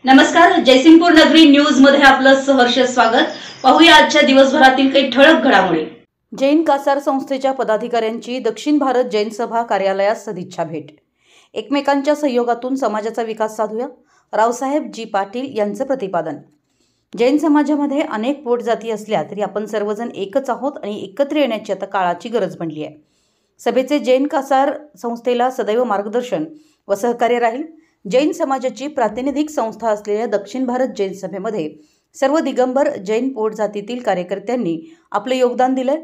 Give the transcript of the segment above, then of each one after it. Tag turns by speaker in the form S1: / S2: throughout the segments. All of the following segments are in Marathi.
S1: नमस्कार, जयसिंगपूर नगरी न्यूज मध्ये आपलं सहर्ष स्वागत। पाहूया आजच्या दिवसभरातील काही ठळक घडामोडी।
S2: जैन कासार संस्थेच्या पदाधिकाऱ्यांची दक्षिण भारत जैन सभा कार्यालयात सदिच्छा भेट। एकमेकांच्या सहयोगातून समाजाचा विकास साधूया, रावसाहेब जी पाटील यांचं प्रतिपादन। जैन समाजामध्ये अनेक पोटजाती असल्या तरी आपण सर्वजण एकच आहोत आणि एकत्र येण्याची आता काळाची गरज बनली आहे। सभेचे जैन कासार संस्थेला सदैव मार्गदर्शन व सहकार्य राहील। जैन समाजाची प्रातिनिधिक संस्था असलेल्या दक्षिण भारत जैन सभेमध्ये सर्व दिगंबर जैन पोटजातीतील कार्यकर्त्यांनी आपले योगदान दिले।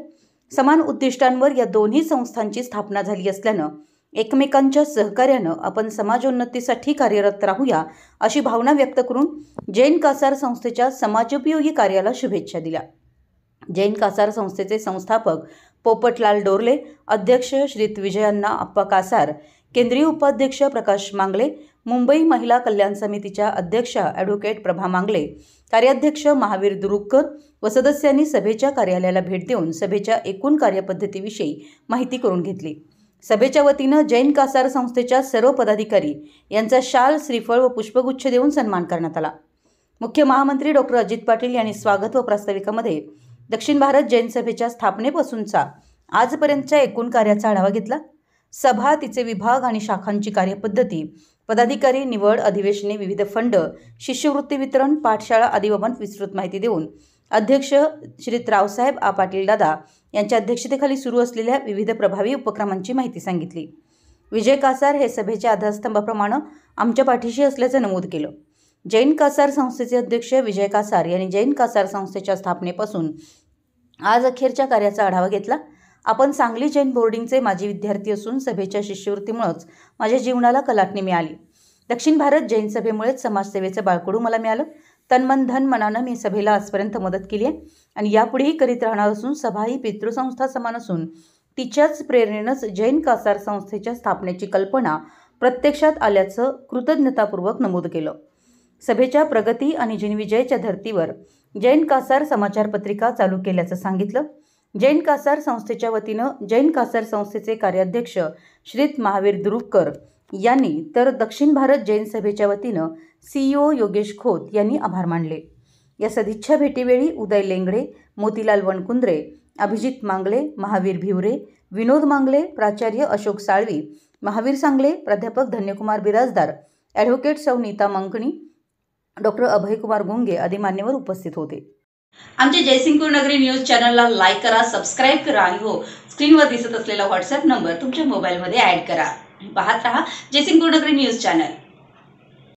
S2: समान उद्दिष्टांवर या दोन्ही संस्थांची स्थापना झाली असल्यानं एकमेकांच्या सहकार्यानं आपण समाजोन्नतीसाठी कार्यरत राहूया अशी भावना व्यक्त करून जैन कासार संस्थेच्या समाजोपयोगी कार्याला शुभेच्छा दिल्या। जैन कासार संस्थेचे संस्थापक पोपटलाल डोरले, अध्यक्ष श्रीत विजयांना अप्पा कासार, केंद्रीय उपाध्यक्ष प्रकाश मांगले, मुंबई महिला कल्याण समितीच्या अध्यक्षा ॲडव्होकेट प्रभा मांगले, कार्याध्यक्ष महावीर दुरुककर व सदस्यांनी सभेच्या कार्यालयाला भेट देऊन सभेच्या एकूण कार्यपद्धतीविषयी माहिती करून घेतली। सभेच्या वतीनं जैन कासार संस्थेच्या सर्व पदाधिकारी यांचा शाल, श्रीफळ व पुष्पगुच्छ देऊन सन्मान करण्यात आला। मुख्य महामंत्री डॉक्टर अजित पाटील यांनी स्वागत व प्रास्ताविकामध्ये दक्षिण भारत जैन सभेच्या स्थापनेपासूनचा आजपर्यंतच्या एकूण कार्याचा आढावा घेतला। सभा, तिचे विभाग आणि शाखांची कार्यपद्धती, पदाधिकारी निवड, अधिवेशने, विविध फंड, शिष्यवृत्ती वितरण, पाठशाळा आदीबाबत विस्तृत माहिती देऊन अध्यक्ष श्री रावसाहेब आ पाटील दादा यांच्या अध्यक्षतेखाली सुरू असलेल्या विविध प्रभावी उपक्रमांची माहिती सांगितली। विजय कासार हे सभेच्या आधारस्तंभाप्रमाणे आमच्या पाठीशी असल्याचं नमूद केलं। जैन कासार संस्थेचे अध्यक्ष विजय कासार यांनी जैन कासार संस्थेच्या स्थापनेपासून आज अखेरच्या कार्याचा आढावा घेतला। आपण सांगली जैन बोर्डिंगचे माजी विद्यार्थी असून सभेच्या शिष्यवृत्तीमुळेच माझ्या जीवनाला कलाटणी मिळाली। दक्षिण भारत जैन सभेमुळेच समाजसेवेचं बाळकडू मला मिळालं। तन धन मनानं मी सभेला आजपर्यंत मदत केली आहे आणि यापुढेही करीत राहणार असून सभा ही पितृसंस्था समान असून तिच्याच प्रेरणेनंच जैन कासार संस्थेच्या स्थापनेची कल्पना प्रत्यक्षात आल्याचं कृतज्ञतापूर्वक नमूद केलं। सभेच्या प्रगती आणि जिनविजयच्या धर्तीवर जैन कासार समाचार पत्रिका चालू केल्याचं सांगितलं। जैन कासार संस्थेच्या वतीनं जैन कासार संस्थेचे कार्याध्यक्ष श्रीत महावीर दुरुककर यांनी तर दक्षिण भारत जैन सभेच्या वतीनं CEO योगेश खोत यांनी आभार मानले। या सदिच्छा भेटीवेळी उदय लेंगडे, मोतीलाल वणकुंद्रे, अभिजित मांगले, महावीर भिवरे, विनोद मांगले, प्राचार्य अशोक साळवी, महावीर सांगले, प्राध्यापक धन्यकुमार बिराजदार, ॲडव्होकेट सौ नीता मंकणी, डॉक्टर अभयकुमार गुंगे आदी मान्यवर उपस्थित होते।
S1: आमच्या जयसिंगपूर नगरी न्यूज चॅनलला लाईक करा, सबस्क्राईब करा आणि हो, स्क्रीनवर दिसत असलेला व्हॉट्सअप नंबर तुमच्या मोबाईलमध्ये ॲड करा। पाहत रहा जयसिंगपूर नगरी न्यूज चॅनल।